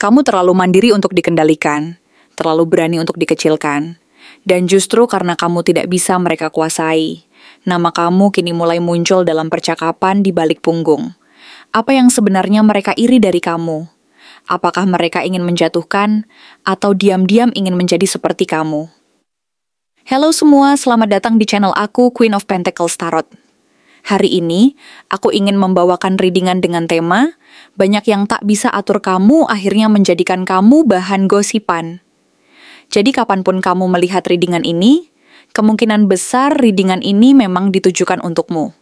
Kamu terlalu mandiri untuk dikendalikan, terlalu berani untuk dikecilkan. Dan justru karena kamu tidak bisa mereka kuasai, nama kamu kini mulai muncul dalam percakapan di balik punggung. Apa yang sebenarnya mereka iri dari kamu? Apakah mereka ingin menjatuhkan, atau diam-diam ingin menjadi seperti kamu? Halo semua, selamat datang di channel aku, Queen of Pentacles Tarot. Hari ini, aku ingin membawakan readingan dengan tema, banyak yang tak bisa atur kamu akhirnya menjadikan kamu bahan gosipan. Jadi kapanpun kamu melihat readingan ini, kemungkinan besar readingan ini memang ditujukan untukmu.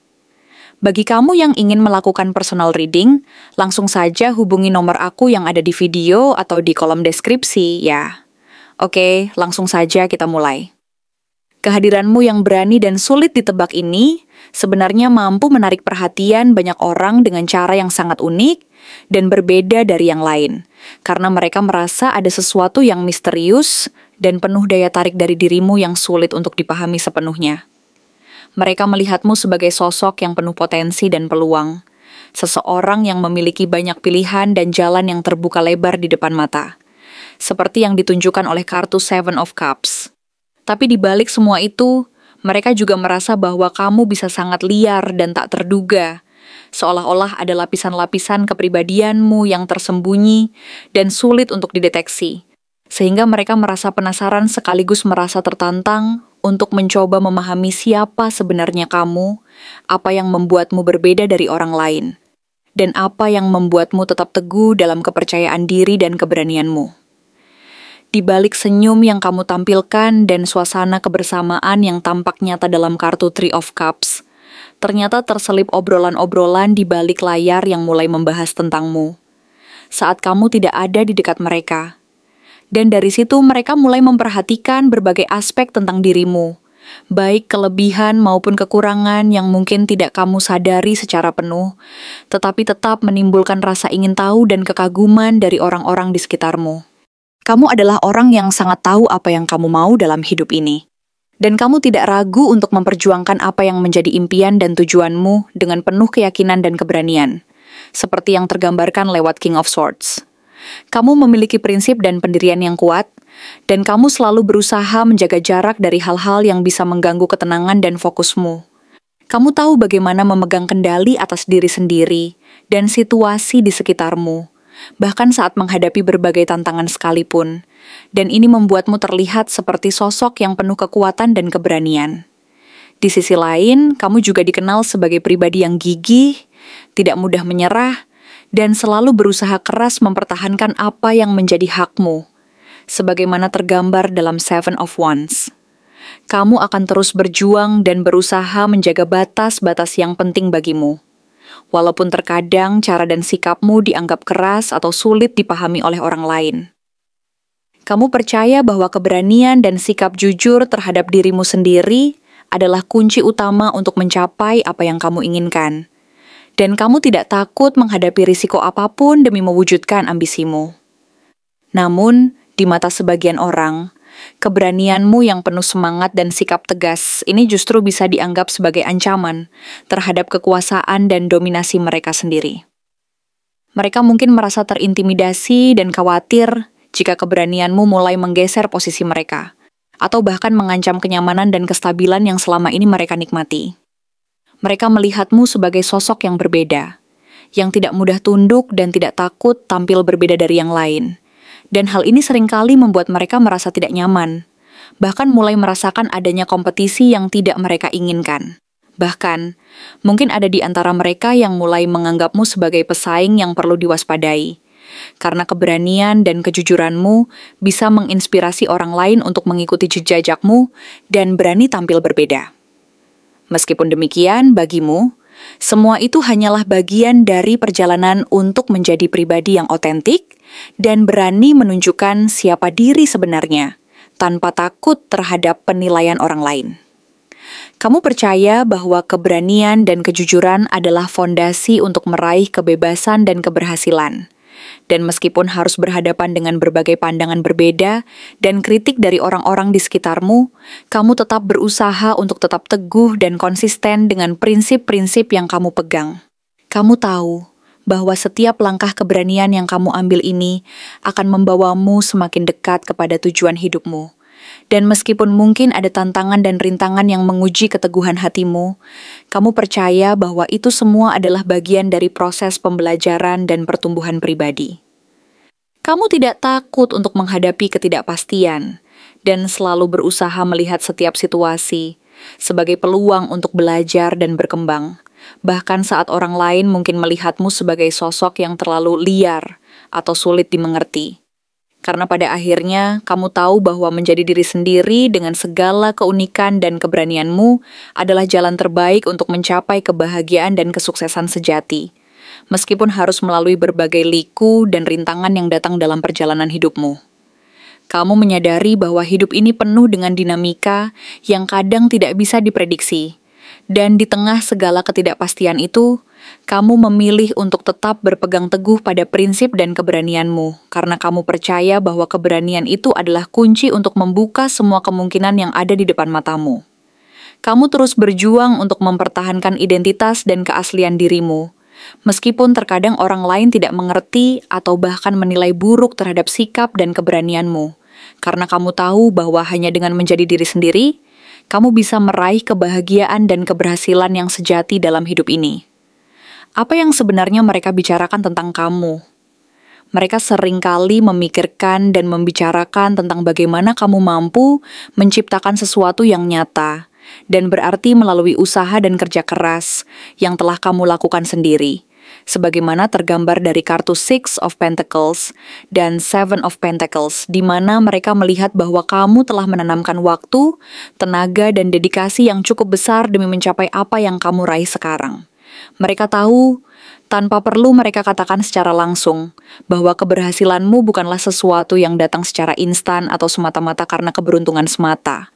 Bagi kamu yang ingin melakukan personal reading, langsung saja hubungi nomor aku yang ada di video atau di kolom deskripsi ya. Oke, langsung saja kita mulai. Kehadiranmu yang berani dan sulit ditebak ini sebenarnya mampu menarik perhatian banyak orang dengan cara yang sangat unik dan berbeda dari yang lain, karena mereka merasa ada sesuatu yang misterius dan penuh daya tarik dari dirimu yang sulit untuk dipahami sepenuhnya. Mereka melihatmu sebagai sosok yang penuh potensi dan peluang, seseorang yang memiliki banyak pilihan dan jalan yang terbuka lebar di depan mata, seperti yang ditunjukkan oleh kartu Seven of Cups. Tapi di balik semua itu, mereka juga merasa bahwa kamu bisa sangat liar dan tak terduga, seolah-olah ada lapisan-lapisan kepribadianmu yang tersembunyi dan sulit untuk dideteksi, sehingga mereka merasa penasaran sekaligus merasa tertantang untuk mencoba memahami siapa sebenarnya kamu, apa yang membuatmu berbeda dari orang lain, dan apa yang membuatmu tetap teguh dalam kepercayaan diri dan keberanianmu. Di balik senyum yang kamu tampilkan dan suasana kebersamaan yang tampak nyata dalam kartu Three of Cups, ternyata terselip obrolan-obrolan di balik layar yang mulai membahas tentangmu. Saat kamu tidak ada di dekat mereka. Dan dari situ mereka mulai memperhatikan berbagai aspek tentang dirimu, baik kelebihan maupun kekurangan yang mungkin tidak kamu sadari secara penuh, tetapi tetap menimbulkan rasa ingin tahu dan kekaguman dari orang-orang di sekitarmu. Kamu adalah orang yang sangat tahu apa yang kamu mau dalam hidup ini. Dan kamu tidak ragu untuk memperjuangkan apa yang menjadi impian dan tujuanmu dengan penuh keyakinan dan keberanian, seperti yang tergambarkan lewat King of Swords. Kamu memiliki prinsip dan pendirian yang kuat, dan kamu selalu berusaha menjaga jarak dari hal-hal yang bisa mengganggu ketenangan dan fokusmu. Kamu tahu bagaimana memegang kendali atas diri sendiri dan situasi di sekitarmu, bahkan saat menghadapi berbagai tantangan sekalipun, dan ini membuatmu terlihat seperti sosok yang penuh kekuatan dan keberanian. Di sisi lain, kamu juga dikenal sebagai pribadi yang gigih, tidak mudah menyerah, dan selalu berusaha keras mempertahankan apa yang menjadi hakmu, sebagaimana tergambar dalam Seven of Wands. Kamu akan terus berjuang dan berusaha menjaga batas-batas yang penting bagimu. Walaupun terkadang cara dan sikapmu dianggap keras atau sulit dipahami oleh orang lain. Kamu percaya bahwa keberanian dan sikap jujur terhadap dirimu sendiri adalah kunci utama untuk mencapai apa yang kamu inginkan. Dan kamu tidak takut menghadapi risiko apapun demi mewujudkan ambisimu. Namun, di mata sebagian orang, keberanianmu yang penuh semangat dan sikap tegas ini justru bisa dianggap sebagai ancaman terhadap kekuasaan dan dominasi mereka sendiri. Mereka mungkin merasa terintimidasi dan khawatir jika keberanianmu mulai menggeser posisi mereka, atau bahkan mengancam kenyamanan dan kestabilan yang selama ini mereka nikmati. Mereka melihatmu sebagai sosok yang berbeda, yang tidak mudah tunduk dan tidak takut tampil berbeda dari yang lain. Dan hal ini seringkali membuat mereka merasa tidak nyaman, bahkan mulai merasakan adanya kompetisi yang tidak mereka inginkan. Bahkan, mungkin ada di antara mereka yang mulai menganggapmu sebagai pesaing yang perlu diwaspadai, karena keberanian dan kejujuranmu bisa menginspirasi orang lain untuk mengikuti jejakmu dan berani tampil berbeda. Meskipun demikian, bagimu, semua itu hanyalah bagian dari perjalanan untuk menjadi pribadi yang otentik dan berani menunjukkan siapa diri sebenarnya, tanpa takut terhadap penilaian orang lain. Kamu percaya bahwa keberanian dan kejujuran adalah fondasi untuk meraih kebebasan dan keberhasilan. Dan meskipun harus berhadapan dengan berbagai pandangan berbeda dan kritik dari orang-orang di sekitarmu, kamu tetap berusaha untuk tetap teguh dan konsisten dengan prinsip-prinsip yang kamu pegang. Kamu tahu bahwa setiap langkah keberanian yang kamu ambil ini akan membawamu semakin dekat kepada tujuan hidupmu. Dan meskipun mungkin ada tantangan dan rintangan yang menguji keteguhan hatimu, kamu percaya bahwa itu semua adalah bagian dari proses pembelajaran dan pertumbuhan pribadi. Kamu tidak takut untuk menghadapi ketidakpastian dan selalu berusaha melihat setiap situasi sebagai peluang untuk belajar dan berkembang. Bahkan saat orang lain mungkin melihatmu sebagai sosok yang terlalu liar atau sulit dimengerti. Karena pada akhirnya kamu tahu bahwa menjadi diri sendiri dengan segala keunikan dan keberanianmu adalah jalan terbaik untuk mencapai kebahagiaan dan kesuksesan sejati. Meskipun harus melalui berbagai liku dan rintangan yang datang dalam perjalanan hidupmu. Kamu menyadari bahwa hidup ini penuh dengan dinamika yang kadang tidak bisa diprediksi. Dan di tengah segala ketidakpastian itu, kamu memilih untuk tetap berpegang teguh pada prinsip dan keberanianmu, karena kamu percaya bahwa keberanian itu adalah kunci untuk membuka semua kemungkinan yang ada di depan matamu. Kamu terus berjuang untuk mempertahankan identitas dan keaslian dirimu, meskipun terkadang orang lain tidak mengerti atau bahkan menilai buruk terhadap sikap dan keberanianmu, karena kamu tahu bahwa hanya dengan menjadi diri sendiri, kamu bisa meraih kebahagiaan dan keberhasilan yang sejati dalam hidup ini. Apa yang sebenarnya mereka bicarakan tentang kamu? Mereka seringkali memikirkan dan membicarakan tentang bagaimana kamu mampu menciptakan sesuatu yang nyata, dan berarti melalui usaha dan kerja keras yang telah kamu lakukan sendiri. Sebagaimana tergambar dari kartu Six of Pentacles dan Seven of Pentacles, di mana mereka melihat bahwa kamu telah menanamkan waktu, tenaga, dan dedikasi yang cukup besar demi mencapai apa yang kamu raih sekarang. Mereka tahu, tanpa perlu mereka katakan secara langsung, bahwa keberhasilanmu bukanlah sesuatu yang datang secara instan atau semata-mata karena keberuntungan semata,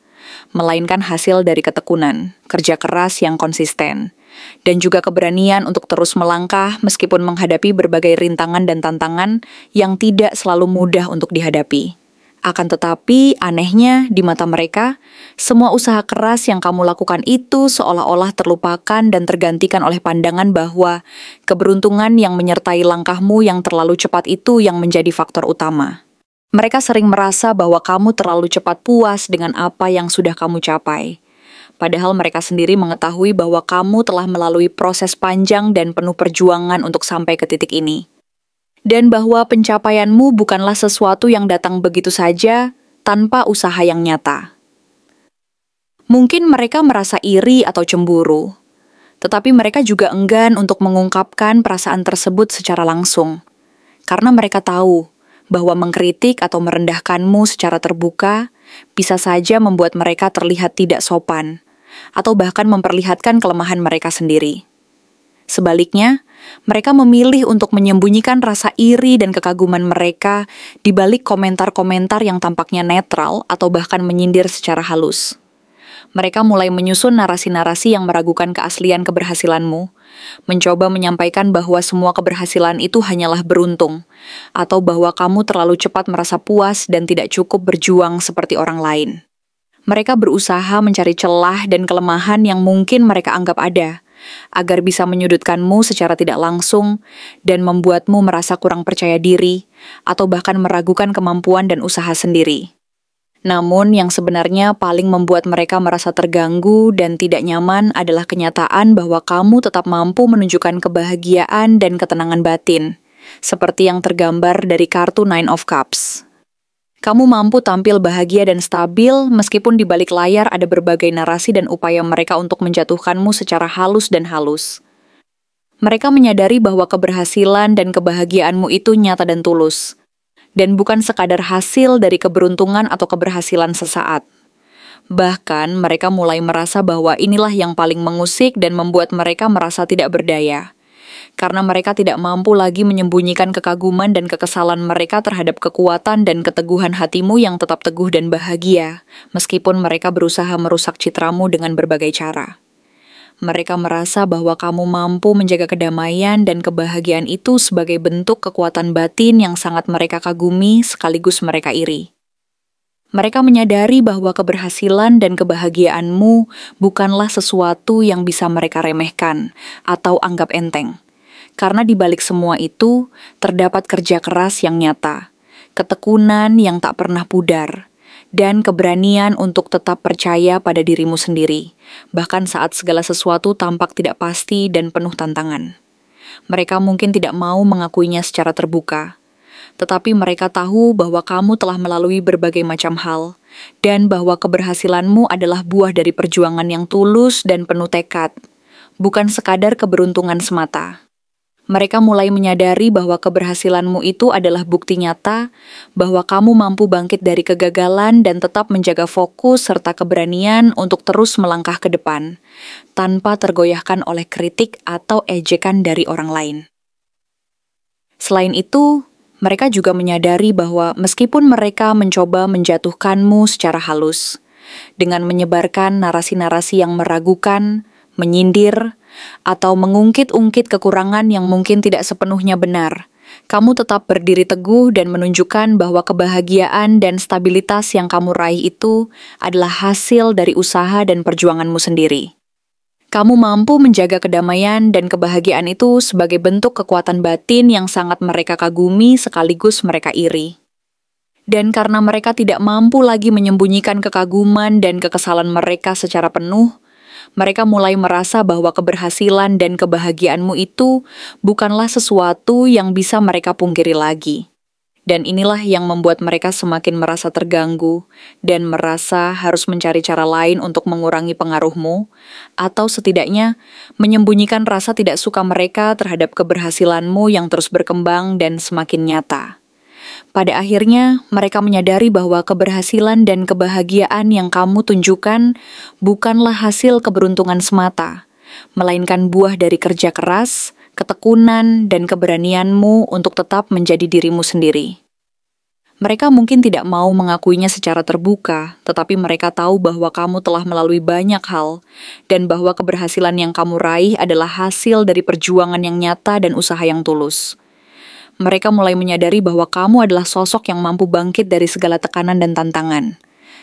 melainkan hasil dari ketekunan, kerja keras yang konsisten, dan juga keberanian untuk terus melangkah meskipun menghadapi berbagai rintangan dan tantangan yang tidak selalu mudah untuk dihadapi. Akan tetapi, anehnya, di mata mereka, semua usaha keras yang kamu lakukan itu seolah-olah terlupakan dan tergantikan oleh pandangan bahwa keberuntungan yang menyertai langkahmu yang terlalu cepat itu yang menjadi faktor utama. Mereka sering merasa bahwa kamu terlalu cepat puas dengan apa yang sudah kamu capai. Padahal mereka sendiri mengetahui bahwa kamu telah melalui proses panjang dan penuh perjuangan untuk sampai ke titik ini. Dan bahwa pencapaianmu bukanlah sesuatu yang datang begitu saja tanpa usaha yang nyata. Mungkin mereka merasa iri atau cemburu, tetapi mereka juga enggan untuk mengungkapkan perasaan tersebut secara langsung. Karena mereka tahu bahwa mengkritik atau merendahkanmu secara terbuka bisa saja membuat mereka terlihat tidak sopan, atau bahkan memperlihatkan kelemahan mereka sendiri. Sebaliknya, mereka memilih untuk menyembunyikan rasa iri dan kekaguman mereka di balik komentar-komentar yang tampaknya netral atau bahkan menyindir secara halus. Mereka mulai menyusun narasi-narasi yang meragukan keaslian keberhasilanmu, mencoba menyampaikan bahwa semua keberhasilan itu hanyalah beruntung, atau bahwa kamu terlalu cepat merasa puas dan tidak cukup berjuang seperti orang lain. Mereka berusaha mencari celah dan kelemahan yang mungkin mereka anggap ada, agar bisa menyudutkanmu secara tidak langsung dan membuatmu merasa kurang percaya diri atau bahkan meragukan kemampuan dan usaha sendiri. Namun yang sebenarnya paling membuat mereka merasa terganggu dan tidak nyaman adalah kenyataan bahwa kamu tetap mampu menunjukkan kebahagiaan dan ketenangan batin, seperti yang tergambar dari kartu Nine of Cups. Kamu mampu tampil bahagia dan stabil meskipun di balik layar ada berbagai narasi dan upaya mereka untuk menjatuhkanmu secara halus dan halus. Mereka menyadari bahwa keberhasilan dan kebahagiaanmu itu nyata dan tulus, dan bukan sekadar hasil dari keberuntungan atau keberhasilan sesaat. Bahkan mereka mulai merasa bahwa inilah yang paling mengusik dan membuat mereka merasa tidak berdaya. Karena mereka tidak mampu lagi menyembunyikan kekaguman dan kekesalan mereka terhadap kekuatan dan keteguhan hatimu yang tetap teguh dan bahagia, meskipun mereka berusaha merusak citramu dengan berbagai cara. Mereka merasa bahwa kamu mampu menjaga kedamaian dan kebahagiaan itu sebagai bentuk kekuatan batin yang sangat mereka kagumi sekaligus mereka iri. Mereka menyadari bahwa keberhasilan dan kebahagiaanmu bukanlah sesuatu yang bisa mereka remehkan atau anggap enteng. Karena di balik semua itu, terdapat kerja keras yang nyata, ketekunan yang tak pernah pudar, dan keberanian untuk tetap percaya pada dirimu sendiri, bahkan saat segala sesuatu tampak tidak pasti dan penuh tantangan. Mereka mungkin tidak mau mengakuinya secara terbuka, tetapi mereka tahu bahwa kamu telah melalui berbagai macam hal, dan bahwa keberhasilanmu adalah buah dari perjuangan yang tulus dan penuh tekad, bukan sekadar keberuntungan semata. Mereka mulai menyadari bahwa keberhasilanmu itu adalah bukti nyata bahwa kamu mampu bangkit dari kegagalan dan tetap menjaga fokus serta keberanian untuk terus melangkah ke depan, tanpa tergoyahkan oleh kritik atau ejekan dari orang lain. Selain itu, mereka juga menyadari bahwa meskipun mereka mencoba menjatuhkanmu secara halus, dengan menyebarkan narasi-narasi yang meragukan, menyindir, atau mengungkit-ungkit kekurangan yang mungkin tidak sepenuhnya benar, kamu tetap berdiri teguh dan menunjukkan bahwa kebahagiaan dan stabilitas yang kamu raih itu adalah hasil dari usaha dan perjuanganmu sendiri. Kamu mampu menjaga kedamaian dan kebahagiaan itu sebagai bentuk kekuatan batin yang sangat mereka kagumi sekaligus mereka iri. Dan karena mereka tidak mampu lagi menyembunyikan kekaguman dan kekesalan mereka secara penuh, mereka mulai merasa bahwa keberhasilan dan kebahagiaanmu itu bukanlah sesuatu yang bisa mereka pungkiri lagi. Dan inilah yang membuat mereka semakin merasa terganggu dan merasa harus mencari cara lain untuk mengurangi pengaruhmu, atau setidaknya menyembunyikan rasa tidak suka mereka terhadap keberhasilanmu yang terus berkembang dan semakin nyata. Pada akhirnya, mereka menyadari bahwa keberhasilan dan kebahagiaan yang kamu tunjukkan bukanlah hasil keberuntungan semata, melainkan buah dari kerja keras, ketekunan, dan keberanianmu untuk tetap menjadi dirimu sendiri. Mereka mungkin tidak mau mengakuinya secara terbuka, tetapi mereka tahu bahwa kamu telah melalui banyak hal, dan bahwa keberhasilan yang kamu raih adalah hasil dari perjuangan yang nyata dan usaha yang tulus. Mereka mulai menyadari bahwa kamu adalah sosok yang mampu bangkit dari segala tekanan dan tantangan,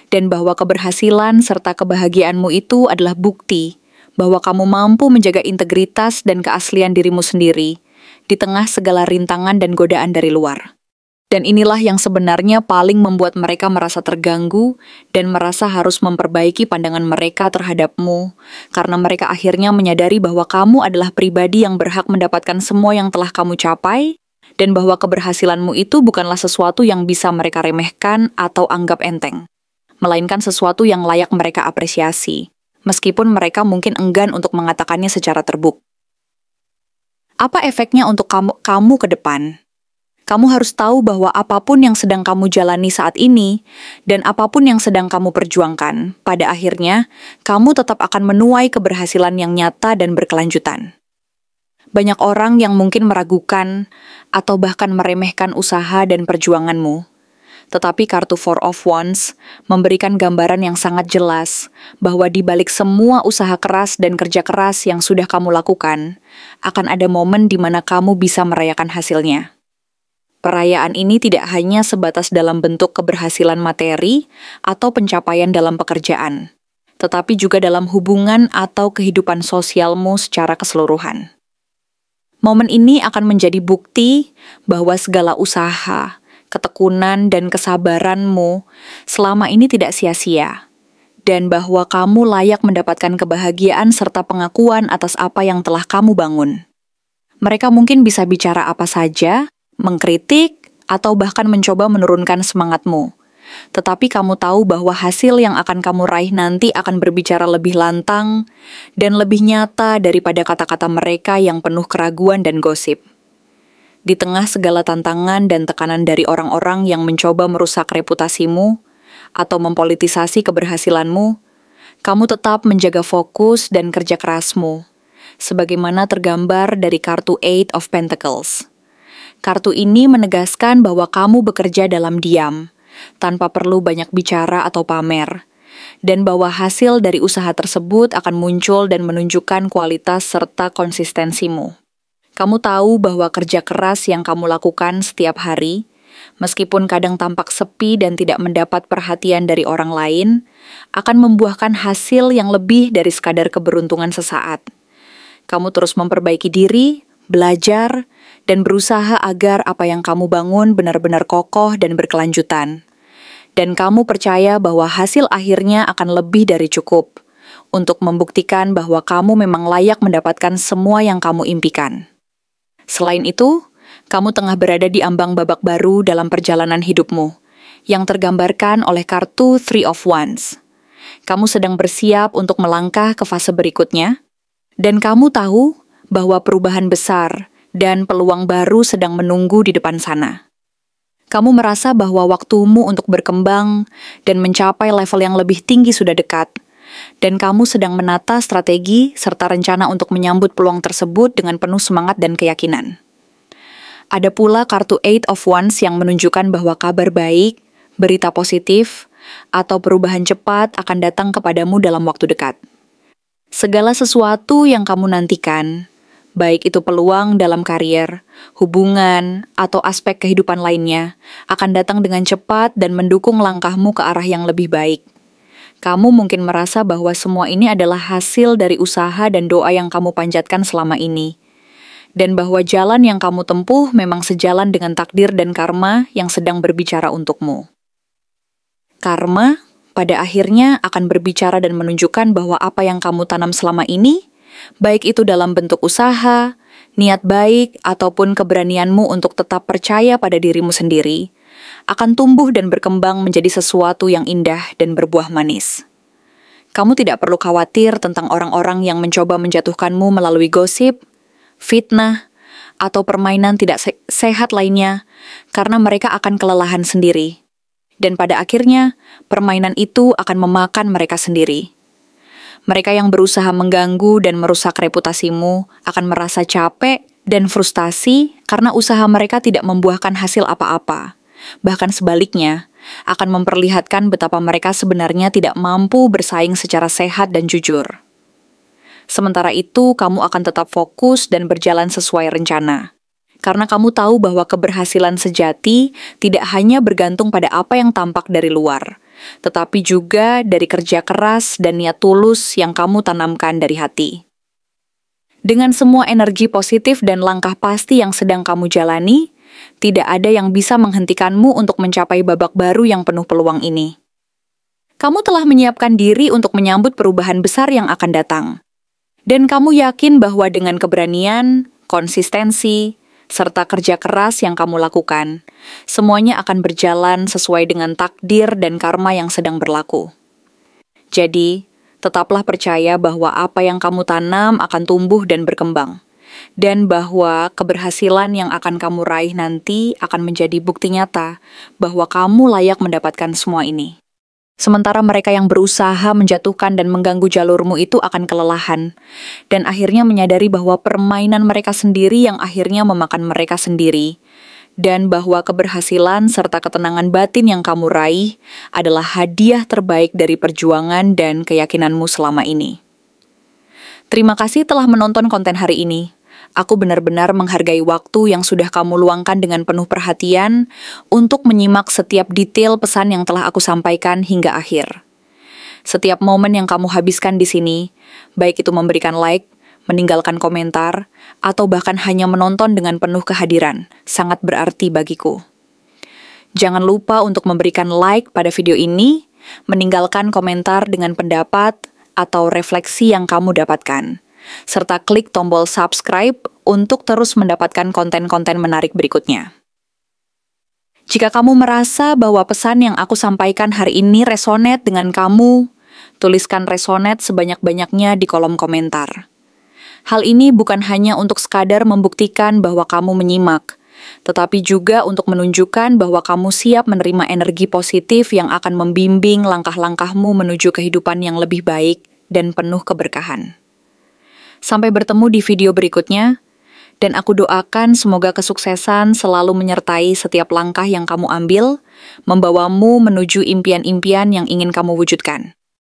dan bahwa keberhasilan serta kebahagiaanmu itu adalah bukti bahwa kamu mampu menjaga integritas dan keaslian dirimu sendiri di tengah segala rintangan dan godaan dari luar. Dan inilah yang sebenarnya paling membuat mereka merasa terganggu dan merasa harus memperbaiki pandangan mereka terhadapmu, karena mereka akhirnya menyadari bahwa kamu adalah pribadi yang berhak mendapatkan semua yang telah kamu capai, dan bahwa keberhasilanmu itu bukanlah sesuatu yang bisa mereka remehkan atau anggap enteng, melainkan sesuatu yang layak mereka apresiasi, meskipun mereka mungkin enggan untuk mengatakannya secara terbuka. Apa efeknya untuk kamu ke depan? Kamu harus tahu bahwa apapun yang sedang kamu jalani saat ini, dan apapun yang sedang kamu perjuangkan, pada akhirnya, kamu tetap akan menuai keberhasilan yang nyata dan berkelanjutan. Banyak orang yang mungkin meragukan atau bahkan meremehkan usaha dan perjuanganmu. Tetapi kartu Four of Wands memberikan gambaran yang sangat jelas bahwa di balik semua usaha keras dan kerja keras yang sudah kamu lakukan, akan ada momen di mana kamu bisa merayakan hasilnya. Perayaan ini tidak hanya sebatas dalam bentuk keberhasilan materi atau pencapaian dalam pekerjaan, tetapi juga dalam hubungan atau kehidupan sosialmu secara keseluruhan. Momen ini akan menjadi bukti bahwa segala usaha, ketekunan, dan kesabaranmu selama ini tidak sia-sia, dan bahwa kamu layak mendapatkan kebahagiaan serta pengakuan atas apa yang telah kamu bangun. Mereka mungkin bisa bicara apa saja, mengkritik, atau bahkan mencoba menurunkan semangatmu. Tetapi kamu tahu bahwa hasil yang akan kamu raih nanti akan berbicara lebih lantang dan lebih nyata daripada kata-kata mereka yang penuh keraguan dan gosip. Di tengah segala tantangan dan tekanan dari orang-orang yang mencoba merusak reputasimu atau mempolitisasi keberhasilanmu, kamu tetap menjaga fokus dan kerja kerasmu, sebagaimana tergambar dari kartu Eight of Pentacles. Kartu ini menegaskan bahwa kamu bekerja dalam diam, tanpa perlu banyak bicara atau pamer, dan bahwa hasil dari usaha tersebut akan muncul dan menunjukkan kualitas serta konsistensimu. Kamu tahu bahwa kerja keras yang kamu lakukan setiap hari, meskipun kadang tampak sepi dan tidak mendapat perhatian dari orang lain, akan membuahkan hasil yang lebih dari sekadar keberuntungan sesaat. Kamu terus memperbaiki diri, belajar, dan berusaha agar apa yang kamu bangun benar-benar kokoh dan berkelanjutan. Dan kamu percaya bahwa hasil akhirnya akan lebih dari cukup untuk membuktikan bahwa kamu memang layak mendapatkan semua yang kamu impikan. Selain itu, kamu tengah berada di ambang babak baru dalam perjalanan hidupmu, yang tergambarkan oleh kartu Three of Wands. Kamu sedang bersiap untuk melangkah ke fase berikutnya, dan kamu tahu bahwa perubahan besar dan peluang baru sedang menunggu di depan sana. Kamu merasa bahwa waktumu untuk berkembang dan mencapai level yang lebih tinggi sudah dekat, dan kamu sedang menata strategi serta rencana untuk menyambut peluang tersebut dengan penuh semangat dan keyakinan. Ada pula kartu Eight of Wands yang menunjukkan bahwa kabar baik, berita positif, atau perubahan cepat akan datang kepadamu dalam waktu dekat. Segala sesuatu yang kamu nantikan, baik itu peluang dalam karier, hubungan, atau aspek kehidupan lainnya, akan datang dengan cepat dan mendukung langkahmu ke arah yang lebih baik. Kamu mungkin merasa bahwa semua ini adalah hasil dari usaha dan doa yang kamu panjatkan selama ini, dan bahwa jalan yang kamu tempuh memang sejalan dengan takdir dan karma yang sedang berbicara untukmu. Karma, pada akhirnya akan berbicara dan menunjukkan bahwa apa yang kamu tanam selama ini, baik itu dalam bentuk usaha, niat baik, ataupun keberanianmu untuk tetap percaya pada dirimu sendiri, akan tumbuh dan berkembang menjadi sesuatu yang indah dan berbuah manis. Kamu tidak perlu khawatir tentang orang-orang yang mencoba menjatuhkanmu melalui gosip, fitnah, atau permainan tidak sehat lainnya, karena mereka akan kelelahan sendiri. Dan pada akhirnya, permainan itu akan memakan mereka sendiri. Mereka yang berusaha mengganggu dan merusak reputasimu akan merasa capek dan frustasi karena usaha mereka tidak membuahkan hasil apa-apa. Bahkan sebaliknya, akan memperlihatkan betapa mereka sebenarnya tidak mampu bersaing secara sehat dan jujur. Sementara itu, kamu akan tetap fokus dan berjalan sesuai rencana. Karena kamu tahu bahwa keberhasilan sejati tidak hanya bergantung pada apa yang tampak dari luar, tetapi juga dari kerja keras dan niat tulus yang kamu tanamkan dari hati. Dengan semua energi positif dan langkah pasti yang sedang kamu jalani, tidak ada yang bisa menghentikanmu untuk mencapai babak baru yang penuh peluang ini. Kamu telah menyiapkan diri untuk menyambut perubahan besar yang akan datang. Dan kamu yakin bahwa dengan keberanian, konsistensi, serta kerja keras yang kamu lakukan, semuanya akan berjalan sesuai dengan takdir dan karma yang sedang berlaku. Jadi, tetaplah percaya bahwa apa yang kamu tanam akan tumbuh dan berkembang, dan bahwa keberhasilan yang akan kamu raih nanti akan menjadi bukti nyata bahwa kamu layak mendapatkan semua ini. Sementara mereka yang berusaha menjatuhkan dan mengganggu jalurmu itu akan kelelahan, dan akhirnya menyadari bahwa permainan mereka sendiri yang akhirnya memakan mereka sendiri, dan bahwa keberhasilan serta ketenangan batin yang kamu raih adalah hadiah terbaik dari perjuangan dan keyakinanmu selama ini. Terima kasih telah menonton konten hari ini. Aku benar-benar menghargai waktu yang sudah kamu luangkan dengan penuh perhatian untuk menyimak setiap detail pesan yang telah aku sampaikan hingga akhir. Setiap momen yang kamu habiskan di sini, baik itu memberikan like, meninggalkan komentar, atau bahkan hanya menonton dengan penuh kehadiran, sangat berarti bagiku. Jangan lupa untuk memberikan like pada video ini, meninggalkan komentar dengan pendapat atau refleksi yang kamu dapatkan, serta klik tombol subscribe untuk terus mendapatkan konten-konten menarik berikutnya. Jika kamu merasa bahwa pesan yang aku sampaikan hari ini resonate dengan kamu, tuliskan resonate sebanyak-banyaknya di kolom komentar. Hal ini bukan hanya untuk sekadar membuktikan bahwa kamu menyimak, tetapi juga untuk menunjukkan bahwa kamu siap menerima energi positif yang akan membimbing langkah-langkahmu menuju kehidupan yang lebih baik dan penuh keberkahan. Sampai bertemu di video berikutnya, dan aku doakan semoga kesuksesan selalu menyertai setiap langkah yang kamu ambil, membawamu menuju impian-impian yang ingin kamu wujudkan.